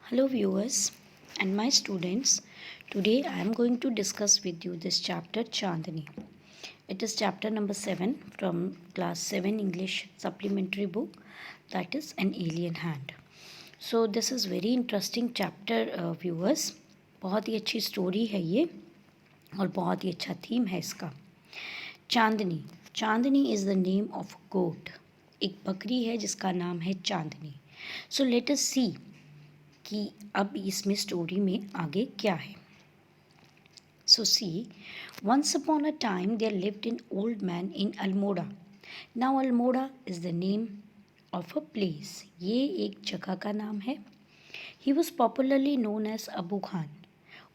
Hello, viewers and my students. Today I am going to discuss with you this chapter Chandni. It is chapter number 7 from class 7 English supplementary book, that is An Alien Hand. So, this is very interesting chapter, viewers. बहुत ही अच्छी story है ये और बहुत ही अच्छा theme है इसका. Chandni. Chandni is the name of goat. एक बकरी है जिसका नाम है चांदनी. सो लेट अस सी कि अब इसमें स्टोरी में आगे क्या है. So see, once upon a time there lived an old man in Almora. Now Almora is the name of a place. ये एक जगह का नाम है. He was popularly known as Abu Khan.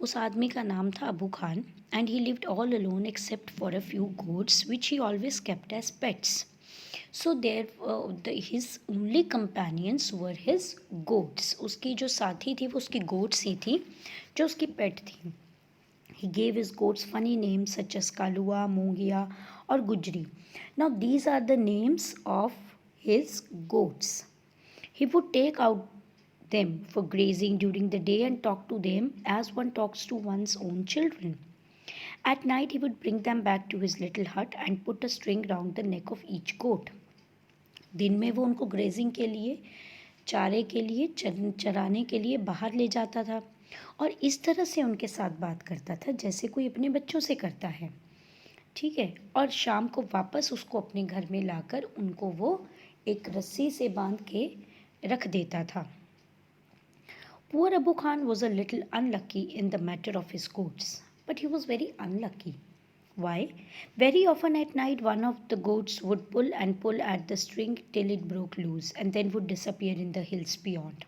उस आदमी का नाम था Abu Khan. And he lived all alone except for a few goats which he always kept as pets. So there his only companions were his goats. उसकी जो साथी थी वो उसकी गोट्स ही थी जो उसकी पेट थी. He gave his goats funny names such as Kalua, Mongia और Gujri. Now these are the names of his goats. He would take out them for grazing during the day and talk to them as one talks to one's own children. At night, he would bring them back to his little hut and put a string round the neck of each goat. दिन में वो उनको grazing के लिए, चारे के लिए, चराने के लिए बाहर ले जाता था और इस तरह से उनके साथ बात करता था जैसे कोई अपने बच्चों से करता है. ठीक है. और शाम को वापस उसको अपने घर में लाकर उनको वो एक रस्सी से बांध के रख देता था. Poor Abu Khan was a little unlucky in the matter of his goats, but he was very unlucky. Why? Very often at night, one of the goats would pull at the string till it broke loose and then would disappear in the hills beyond.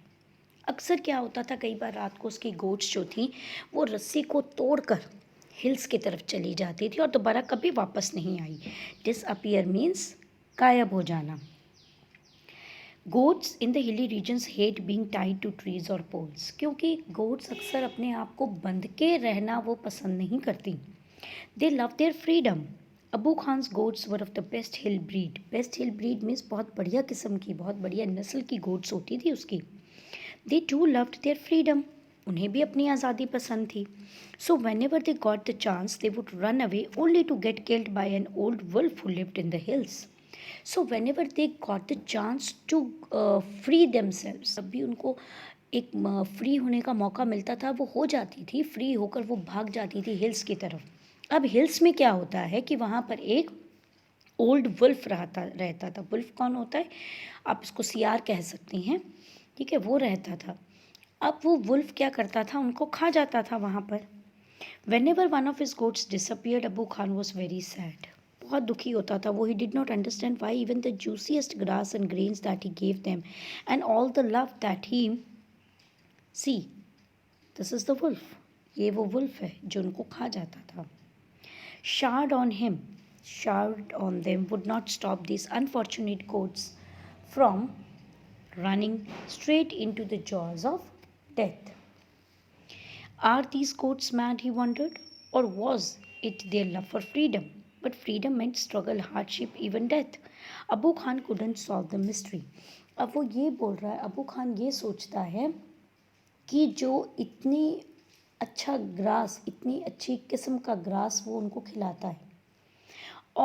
अक्सर क्या होता था, कई बार रात को उसकी goats जो थी वो रस्सी को तोड़कर हिल्स की तरफ चली जाती थी और दोबारा कभी वापस नहीं आई. डिसअपियर मीन्स गायब हो जाना. Goats in the hilly regions hate being tied to trees और पोल्स. क्योंकि गोट्स अक्सर अपने आप को बंध के रहना वो पसंद नहीं करती. They love their freedom. Abu Khan's goats were of the best hill breed. Best hill breed means बहुत बढ़िया किस्म की, बहुत बढ़िया नस्ल की गोट्स होती थी उसकी. They too loved their freedom. उन्हें भी अपनी आज़ादी पसंद थी. So whenever they got the chance they would run away only to get killed by an old wolf who lived in the hills. So whenever they got the chance to free themselves, जब भी उनको एक free होने का मौका मिलता था वो हो जाती थी, फ्री होकर वो भाग जाती थी हिल्स की तरफ. अब हिल्स में क्या होता है कि वहाँ पर एक ओल्ड वुल्फ रहता था. वुल्फ कौन होता है? आप इसको सियार कह सकती हैं. ठीक है, वो रहता था. अब वो वुल्फ क्या करता था, उनको खा जाता था वहाँ पर. Whenever one of his goats disappeared Abu Khan was very sad. बहुत दुखी होता था वो. He did not understand why even the juiciest grass and grains that he gave them and all the love that he see this is the wolf. ये वो wolf है जो उनको खा जाता था. Shard on him, shard on them would not stop this unfortunate goats from running straight into the jaws of death. Are these goats mad, he wondered, or was it their love for freedom? But freedom meant struggle, hardship, even death. Abu Khan couldn't solve the mystery. अब वो ये बोल रहा है, अबू खान ये सोचता है कि जो इतनी अच्छा ग्रास, इतनी अच्छी किस्म का ग्रास वो उनको खिलाता है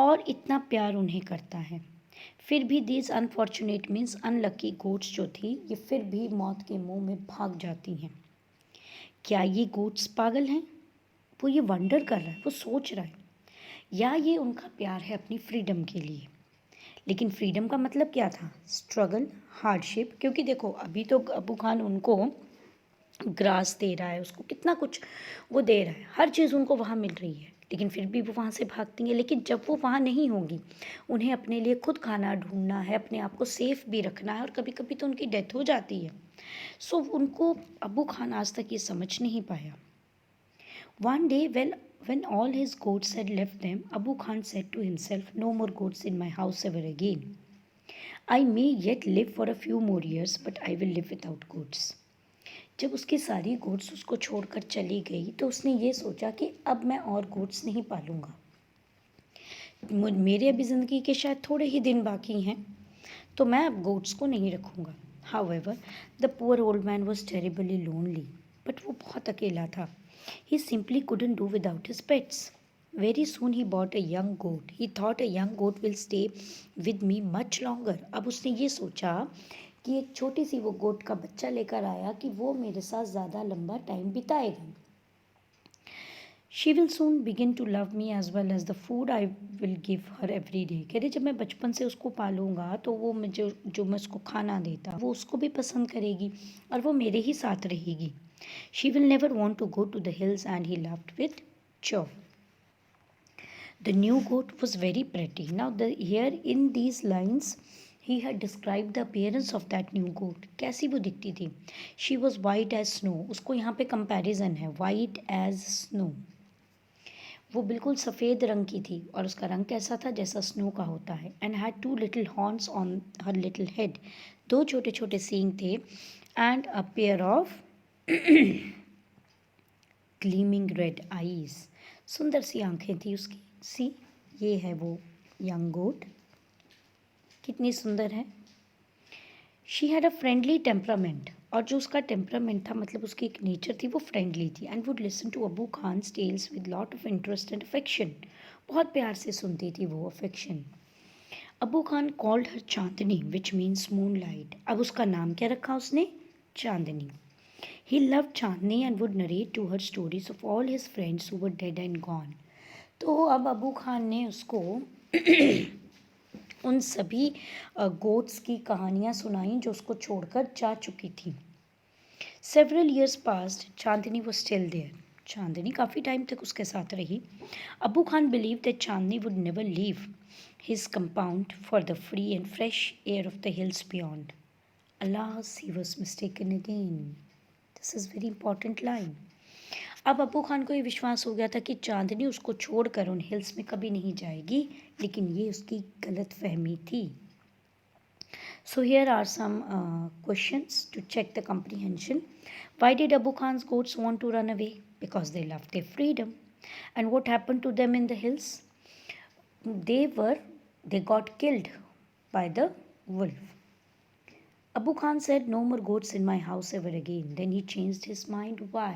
और इतना प्यार उन्हें करता है, फिर भी these unfortunate means unlucky goats जो थी ये फिर भी मौत के मुंह में भाग जाती हैं. क्या ये गोट्स पागल हैं? वो ये वंडर कर रहा है, वो सोच रहा है, या ये उनका प्यार है अपनी फ्रीडम के लिए. लेकिन फ्रीडम का मतलब क्या था? Struggle, hardship. क्योंकि देखो अभी तो अबू खान उनको ग्रास दे रहा है, उसको कितना कुछ वो दे रहा है, हर चीज़ उनको वहाँ मिल रही है, लेकिन फिर भी वो वहाँ से भागती हैं. लेकिन जब वो वहाँ नहीं होंगी, उन्हें अपने लिए खुद खाना ढूंढना है, अपने आप को सेफ भी रखना है और कभी कभी तो उनकी डेथ हो जाती है. सो उनको अबू खान आज तक ये समझ नहीं पाया. One day when all his goats had left them, Abu Khan said to himself, no more goats in my house ever again. I may yet live for a few more years, but I will live without goats. जब उसकी सारी goats उसको छोड़कर चली गई तो उसने ये सोचा कि अब मैं और गोट्स नहीं पालूंगा. मेरे अभी ज़िंदगी के शायद थोड़े ही दिन बाकी हैं, तो मैं अब गोट्स को नहीं रखूँगा. However, the poor old man was terribly lonely. But वो बहुत अकेला था. He simply couldn't do without his pets. Very soon he bought a young goat. He thought a young goat will stay with me much longer. अब उसने ये सोचा कि एक छोटी सी वो गोट का बच्चा लेकर आया कि वो मेरे साथ ज़्यादा लंबा time बिताएगा. She will soon begin to love me as well as the food I will give her every day. कह रहे जब मैं बचपन से उसको पालूंगा तो वो मुझे जो मैं उसको खाना देता वो उसको भी पसंद करेगी और वो मेरे ही साथ रहेगी. She will never want to go to the hills and he laughed with joy. The new goat was very pretty. Now here in these lines he had described the appearance of that new goat. कैसी वो दिखती थी. She was white as snow. उसको यहाँ पे comparison है white as snow. वो बिल्कुल सफ़ेद रंग की थी और उसका रंग कैसा था जैसा स्नो का होता है. And had 2 little horns on her little head. 2 छोटे छोटे सींग थे. And a pair of gleaming red eyes. सुंदर सी आंखें थी उसकी. सी ये है वो यंग गोट. कितनी सुंदर है. She had a friendly temperament. और जो उसका टेम्परामेंट था मतलब उसकी एक नेचर थी वो फ्रेंडली थी. And would listen to Abu Khan's tales with lot of interest and affection. बहुत प्यार से सुनती थी वो affection. Abu Khan called her Chandni which means moonlight. अब उसका नाम क्या रखा उसने. चांदनी. He loved Chandni and would narrate to her stories of all his friends who were dead and gone. तो अब अबू खान ने उसको उन सभी गोट्स की कहानियाँ सुनाई जो उसको छोड़कर जा चुकी थी. Several years passed. चांदनी वो स्टिल देयर. चांदनी काफ़ी टाइम तक उसके साथ रही. Abu Khan believe that Chandni would never leave his compound for the free and fresh air of the hills beyond. Alas he was mistaken again. This is very important line. अब अबू खान को ये विश्वास हो गया था कि चांदनी उसको छोड़कर उन हिल्स में कभी नहीं जाएगी. लेकिन ये उसकी गलत फहमी थी. So here are some questions to check the comprehension. Why did Abu Khan's goats want to run away? Because they loved their freedom. And what happened to them in the hills? They got killed by the wolf. Abu Khan said, no more goats in my house ever again. Then he changed his mind. Why?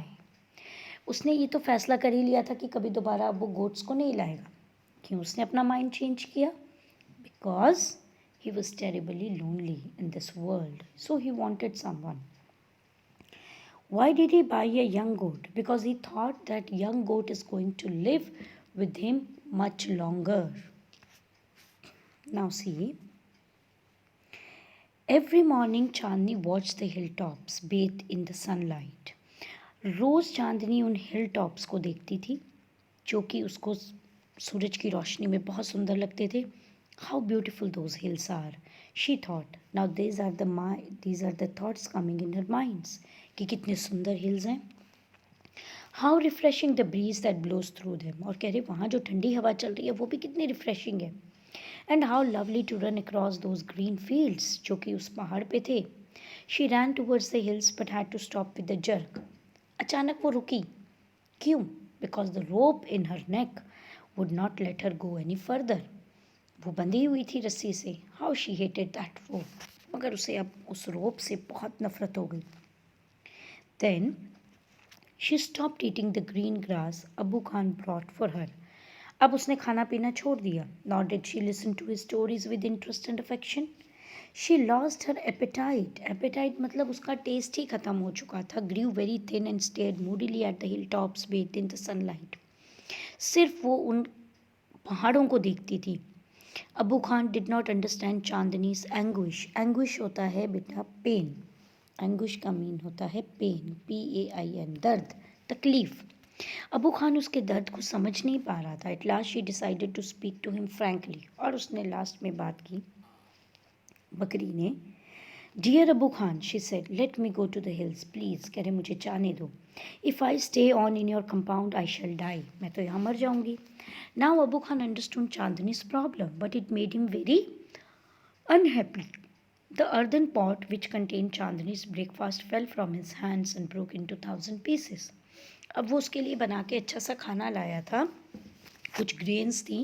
उसने ये तो फैसला कर ही लिया था कि कभी दोबारा अब वो गोट्स को नहीं लाएगा. क्यों उसने अपना माइंड चेंज किया. Because he was terribly lonely in this world, so he wanted someone. Why did he buy a young goat? Because he thought that young goat is going to live with him much longer. Now see, every morning Chandni watched the hilltops bathe in the sunlight. रोज़ चांदनी उन हिल tops को देखती थी जो कि उसको सूरज की रोशनी में बहुत सुंदर लगते थे. How beautiful those hills are, she thought. Now these are the thoughts coming in her minds कि कितने सुंदर hills हैं. How refreshing the breeze that blows through them. और कह रहे वहाँ जो ठंडी हवा चल रही है वो भी कितनी रिफ्रेशिंग है. And how lovely to run across those green fields जो कि उस पहाड़ पे थे. She ran towards the hills but had to stop with a jerk. अचानक वो रुकी. क्यों. Because the rope in her neck would not let her go any further. वो बंधी हुई थी रस्सी से. हाउ शी हेटेड दैट रोप. मगर उसे अब उस रोप से बहुत नफरत हो गई. Then she stopped eating the green grass Abu Khan brought for her. अब उसने खाना पीना छोड़ दिया. Not did she listen to his stories with interest and affection. She lost her appetite. Appetite मतलब उसका टेस्ट ही खत्म हो चुका था. Grew very thin and stared moodily at the hill tops bathed in the sunlight. सिर्फ वो उन पहाड़ों को देखती थी. Abu Khan did not understand Chandni's anguish. Anguish होता है बेटा पेन. एंग्विश का मीन होता है पेन. PAIN. दर्द, तकलीफ. अबू खान उसके दर्द को समझ नहीं पा रहा था. At last she decided to speak to him frankly. और उसने लास्ट में बात की बकरी ने. Dear Abu Khan, she said, let me go to the hills please. कह रहे मुझे जाने दो. If I stay on in your compound I shall die. मैं तो यहाँ मर जाऊँगी. Now Abu Khan understood Chandni's problem, but it made him very unhappy. The earthen pot which contained Chandni's breakfast fell from his hands and broke into 1,000 pieces. अब वो उसके लिए बना के अच्छा सा खाना लाया था. कुछ ग्रेन्स थी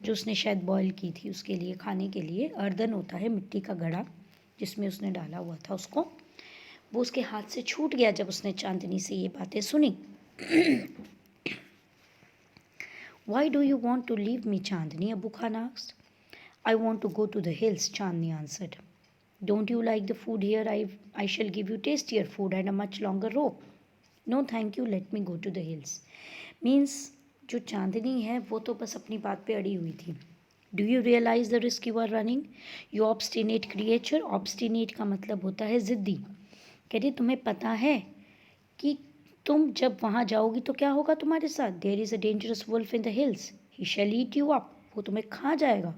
जो उसने शायद बॉयल की थी उसके लिए खाने के लिए. अर्दन होता है मिट्टी का घड़ा. जिसमें उसने डाला हुआ था उसको, वो उसके हाथ से छूट गया जब उसने चांदनी से ये बातें सुनी। Why do you want to leave me, Chandni? Abu Khan asked. I want to go to the hills, Chandni answered. Don't you like the food here? I shall give you tastier food and a much longer rope. No, thank you, let me go to the hills. Means जो चांदनी है वो तो बस अपनी बात पे अड़ी हुई थी. Do you realise the risk you are running, you obstinate creature. Obstinate का मतलब होता है ज़िद्दी. कह रही तुम्हें पता है कि तुम जब वहाँ जाओगी तो क्या होगा तुम्हारे साथ. There is a dangerous wolf in the hills, he shall eat you up. वो तुम्हें खा जाएगा.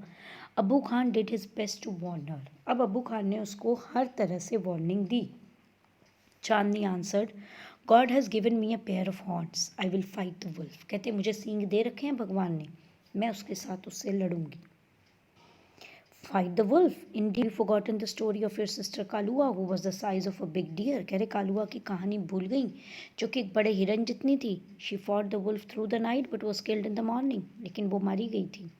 Abu Khan did his best to warn her. अब अबू खान ने उसको हर तरह से वार्निंग दी. Chandni answered, God has given me a pair of horns, I will fight the wolf. कहते मुझे सींग दे रखे हैं भगवान ने, मैं उसके साथ उससे लड़ूंगी. Fight the wolf. Indeed, you've forgotten the story of your sister Kalua, who was the size of a big deer. कह रहे कालुआ की कहानी भूल गई जो कि एक बड़े हिरन जितनी थी. She fought the wolf through the night but was killed in the morning. लेकिन वो मारी गई थी.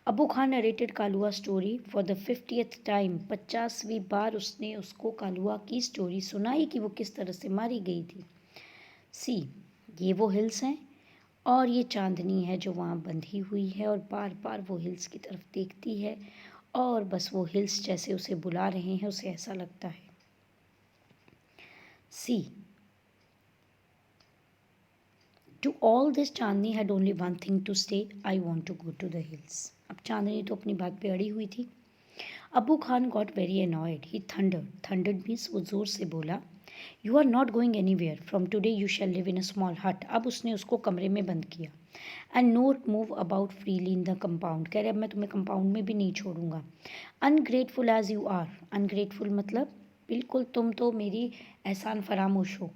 Abu Khan narrated Kalua story for the 50th time. 50वीं बार उसने उसको कालुआ की स्टोरी सुनाई कि वो किस तरह से मारी गई थी. सी, ये वो हिल्स हैं और ये चांदनी है जो वहाँ बंधी हुई है और बार बार वो हिल्स की तरफ देखती है और बस वो हिल्स जैसे उसे बुला रहे हैं, उसे ऐसा लगता है. See, to all this Chandni had only one thing to say, I want to go to the hills. अब चांदनी तो अपनी बात पे अड़ी हुई थी. Abu Khan got very annoyed. He thundered means वो ज़ोर से बोला, you are not going anywhere, from today you shall live in a small hut. अब उसने उसको कमरे में बंद किया. And not move about freely in the compound. कह रहे अब मैं तुम्हें कंपाउंड में भी नहीं छोड़ूंगा. Ungrateful as you are. Ungrateful मतलब बिल्कुल तुम तो मेरी एहसान फरामोश हो.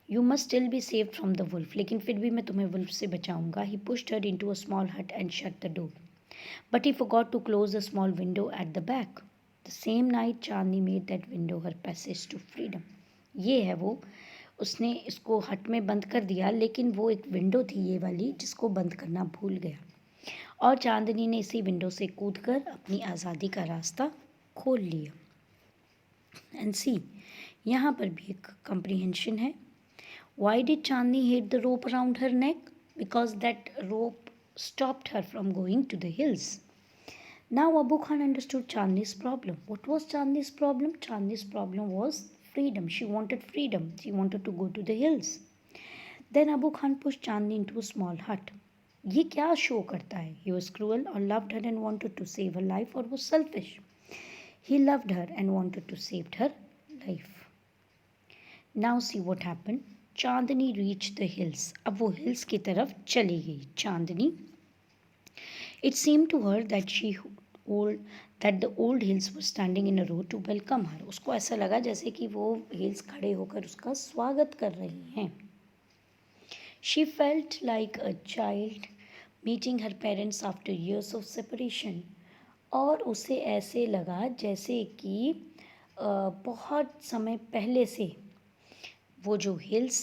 You must still be save from the wolf. लेकिन फिर भी मैं तुम्हें वुल्फ से बचाऊंगा. He pushed her into a small hut and shut the door. But he forgot to close the small window at the back. The same night Chandni made that window her passage to freedom. ये है वो, उसने इसको हट में बंद कर दिया लेकिन वो एक विंडो थी ये वाली जिसको बंद करना भूल गया और चांदनी ने इसी विंडो से कूदकर अपनी आज़ादी का रास्ता खोल लिया. एंड सी, यहाँ पर भी एक कम्प्रीहेंशन है. Why did Chandni hate the rope around her neck? Because that rope stopped her from going to the hills. Now Abu Khan understood Chandni's problem. What was Chandni's problem? Chandni's problem was freedom. She wanted freedom. She wanted to go to the hills. Then Abu Khan pushed Chandni into a small hut. ये क्या show करता है? He was cruel or loved her and wanted to save her life or was selfish? He loved her and wanted to save her life. Now see what happened. Chandni reach the hills. अब वो hills की तरफ चली गई Chandni. It seem to her that the old hills were standing in a row to welcome her. उसको ऐसा लगा जैसे कि वो हिल्स खड़े होकर उसका स्वागत कर रही हैं. She felt like a child meeting her parents after years of separation. और उसे ऐसे लगा जैसे कि बहुत समय पहले से वो जो हिल्स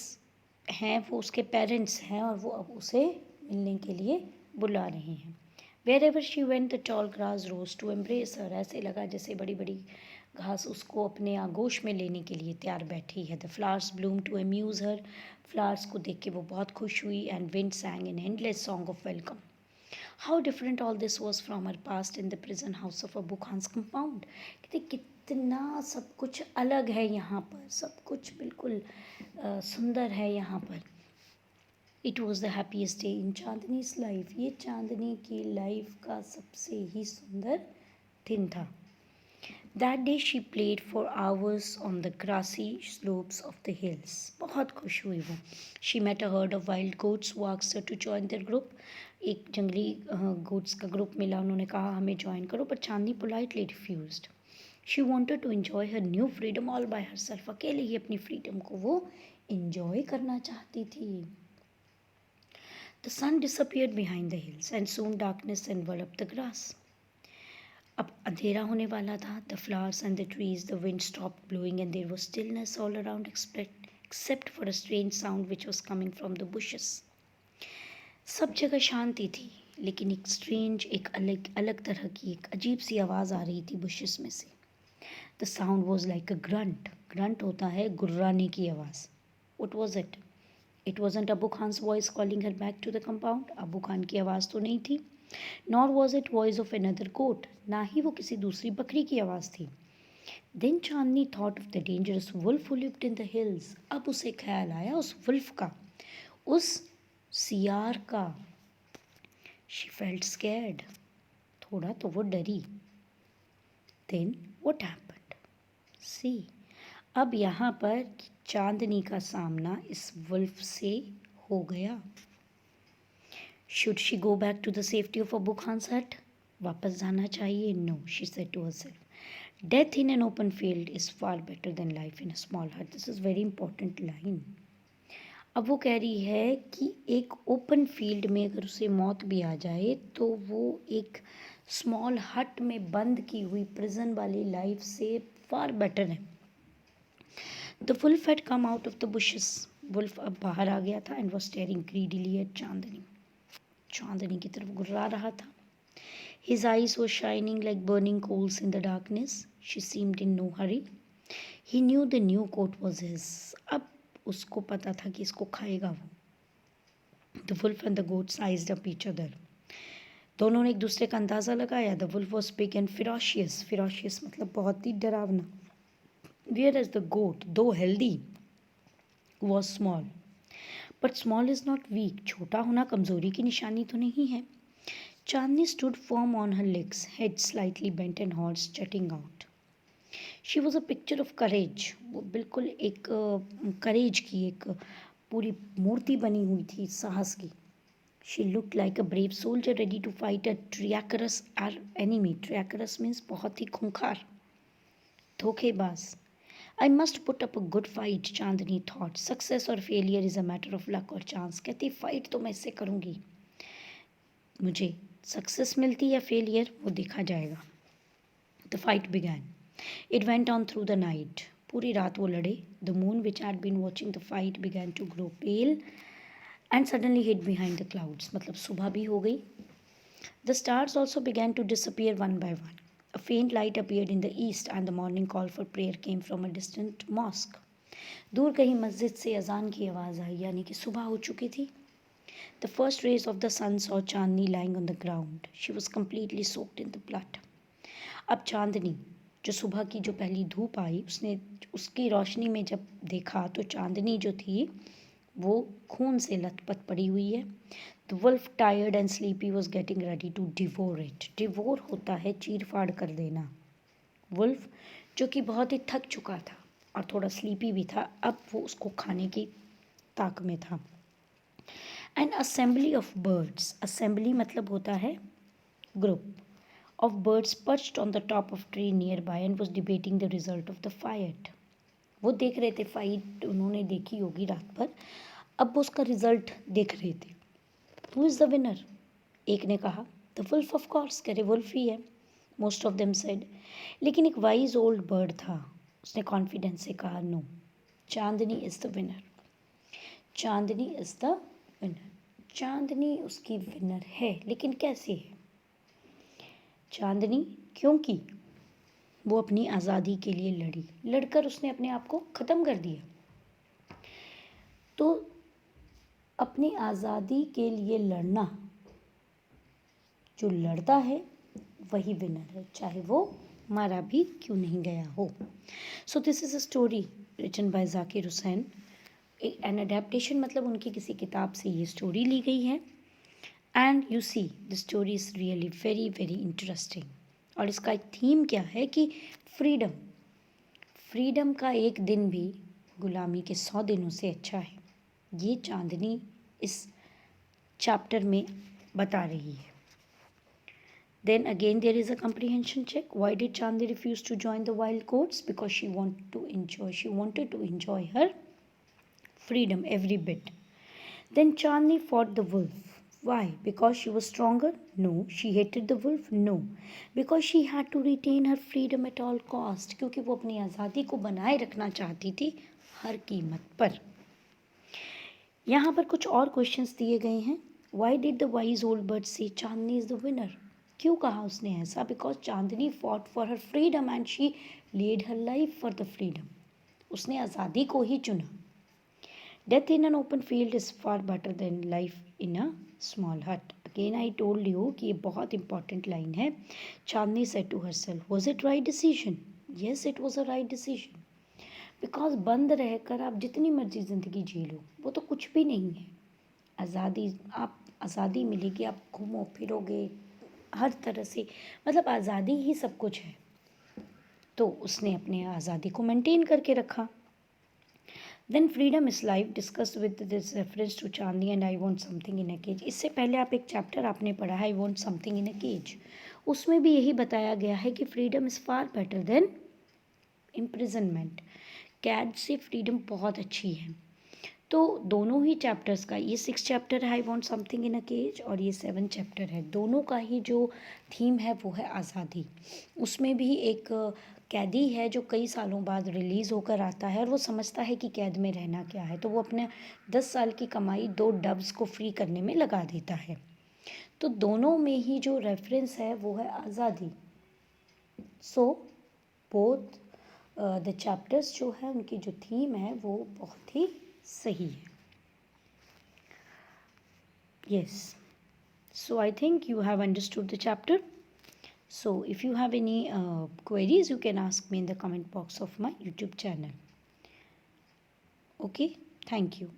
हैं वो उसके पेरेंट्स हैं और वो अब उसे मिलने के लिए बुला रहे हैं. Wherever she went the tall grass rose to embrace her. ऐसे लगा जैसे बड़ी बड़ी घास उसको अपने आगोश में लेने के लिए तैयार बैठी है. The flowers bloom to amuse her. Flowers को देख के वो बहुत खुश हुई. And wind sang in endless song of welcome. How different all this was from her past in the prison house of Abu Khan's compound. कहते कितना सब कुछ अलग है यहाँ पर, सब कुछ बिल्कुल सुंदर है यहाँ पर. It was the happiest day in Chandni's life. ये चांदनी की लाइफ का सबसे ही सुंदर दिन था. That day she played for hours on the grassy slopes of the hills. बहुत खुश हुई वो. She met a herd of wild goats who asked her to join their group. एक जंगली गोट्स का ग्रुप मिला, उन्होंने कहा हमें ज्वाइन करो, पर Chandni politely refused. She wanted to enjoy her new freedom all by herself. अकेले ही अपनी फ्रीडम को वो इन्जॉय करना चाहती थी. The sun disappeared behind the hills and soon darkness enveloped the grass. अब अंधेरा होने वाला था. The flowers and the trees, the wind stopped blowing and there was stillness all around except for a strange sound which was coming from the bushes. सब जगह शांति थी लेकिन एक स्ट्रेंज, एक अलग अलग तरह की एक अजीब सी आवाज़ आ रही थी बुशेस में से. The sound was like a grunt. Grunt होता है गुर्राने की आवाज़. What was it? It wasn't Abu Khan's voice calling her back to the compound. Abu Khan की आवाज़ तो नहीं थी. Nor was it voice of another goat. ना ही वो किसी दूसरी बकरी की आवाज़ थी. Then Chandni thought of the dangerous wolf who lived in the hills. अब उसे ख्याल आया उस वुल्फ का, उस सियार का. She felt scared. थोड़ा तो वो डरी. Then what happened? सी, अब यहाँ पर चांदनी का सामना इस वुल्फ से हो गया. Should she go back to the safety of Abu Khan's hut? वापस जाना चाहिए? No, she said to herself. Death in an open field is far better than life in a small hut. This is very important line. अब वो कह रही है कि एक ओपन फील्ड में अगर उसे मौत भी आ जाए तो वो एक स्मॉल हट में बंद की हुई प्रिजन वाली लाइफ से फार बेटर है. The wolf had come out of the bushes. Wolf अब बाहर आ गया था and was staring greedily at Chandni. Chandni की तरफ गुर्रा रहा था. His eyes were shining like burning coals in the darkness. She seemed in no hurry. He knew the new coat was his. अब उसको पता था कि इसको खाएगा वो. The wolf and the goat sized up each other. दोनों ने एक दूसरे का अंदाज़ा लगाया. The wolf was big and ferocious. Ferocious मतलब बहुत ही डरावना. Whereas the goat, though healthy, was small. But small is not weak. छोटा होना कमज़ोरी की निशानी तो नहीं है. Chandni stood firm on her legs, head slightly bent and horns jutting out. She was a picture of courage. वो बिल्कुल एक करेज की एक पूरी मूर्ति बनी हुई थी साहस की. She looked like a brave soldier ready to fight a treacherous enemy. Treacherous means बहुत ही खूंखार, धोखेबाज. I must put up a good fight, Chandni thought. Success or failure is a matter of luck or chance. कहती fight तो मैं इससे करूँगी, मुझे success मिलती या फेलियर वो देखा जाएगा. The fight began. It went on through the night. पूरी रात वो लड़े. The moon which had been watching the fight began to grow pale and suddenly hid behind the clouds. मतलब सुबह भी हो गई. The stars also began to disappear one by one. A faint light appeared in the east and the morning call for prayer came from a distant mosque. दूर कहीं मस्जिद से अजान की आवाज़ आई, यानी कि सुबह हो चुकी थी. The first rays of the sun saw Chandni lying on the ground. She was completely soaked in the blood. अब चांदनी, जो सुबह की जो पहली धूप आई, उसने उसकी रोशनी में जब देखा तो चांदनी जो थी वो खून से लथपथ पड़ी हुई है. The wolf, tired and sleepy, was getting ready to devour it. Devour होता है चीर फाड़ कर देना. वुल्फ जो कि बहुत ही थक चुका था और थोड़ा स्लीपी भी था, अब वो उसको खाने की ताक में था. An assembly of birds. Assembly मतलब होता है group of birds perched on the top of tree nearby and was debating the result of the fight. वो देख रहे थे फाइट, उन्होंने देखी होगी रात भर, अब वो उसका रिजल्ट देख रहे थे. Who is the winner? एक ने कहा. The wolf of course. कह रहे वुल्फ ही है. Most of them said. लेकिन एक वाइज ओल्ड बर्ड था, उसने कॉन्फिडेंस से कहा no, Chandni is the winner. Chandni is the winner. Chandni उसकी विनर है. लेकिन कैसे है चांदनी? क्योंकि वो अपनी आज़ादी के लिए लड़ी. लड़कर उसने अपने आप को ख़त्म कर दिया. तो अपनी आज़ादी के लिए लड़ना, जो लड़ता है वही विनर है, चाहे वो मारा भी क्यों नहीं गया हो. So this is a story written by Zakir Hussain. An adaptation मतलब उनकी किसी किताब से ये स्टोरी ली गई है. And you see the story is really very very interesting. और इसका एक थीम क्या है कि फ्रीडम. फ्रीडम का एक दिन भी गुलामी के 100 दिनों से अच्छा है. ये चांदनी इस चैप्टर में बता रही है. Then again there is a comprehension check. Why did Chandni refuse to join the wild goats? Because she wanted to enjoy her freedom every bit. Then Chandni fought the wolf. Why? Because she was stronger? No. She hated the wolf? No. Because she had to retain her freedom at all cost. क्योंकि वो अपनी आज़ादी को बनाए रखना चाहती थी हर कीमत पर. यहाँ पर कुछ और क्वेश्चंस दिए गए हैं. Why did the wise old bird say Chandni is the winner? क्यों कहा उसने ऐसा? Because Chandni fought for her freedom and she laid her life for the freedom. उसने आज़ादी को ही चुना। Death in an open field is far better than life in a small hut. Again I told you कि ये बहुत important line है। Chandni said to herself, was it right decision? Yes, it was a right decision. Because बंद रहकर आप जितनी मर्जी ज़िंदगी जी लो, वो तो कुछ भी नहीं है। आज़ादी मिलेगी, आप घूमो फिरोगे हर तरह से, मतलब आज़ादी ही सब कुछ है। तो उसने अपने आज़ादी को मेंटेन करके रखा। Then freedom is life discussed with this reference to Chandni and I want something in a cage. इससे पहले आप एक चैप्टर आपने पढ़ा है, I want something in a cage. उसमें भी यही बताया गया है कि freedom is far better than imprisonment. कैद से फ्रीडम बहुत अच्छी है। तो दोनों ही चैप्टर्स का, ये 6 चैप्टर है I want something in a cage, और ये 7 चैप्टर है, दोनों का ही जो थीम है वो है आज़ादी। उसमें भी एक कैदी है जो कई सालों बाद रिलीज़ होकर आता है और वो समझता है कि कैद में रहना क्या है, तो वो अपने 10 साल की कमाई 2 डब्स को फ्री करने में लगा देता है। तो दोनों में ही जो रेफरेंस है वो है आज़ादी। सो बोथ द चैप्टर्स जो है उनकी जो थीम है वो बहुत ही सही है। Yes. So I think you have understood the chapter. So if you have any queries, you can ask me in the comment box of my YouTube channel. Okay. Thank you.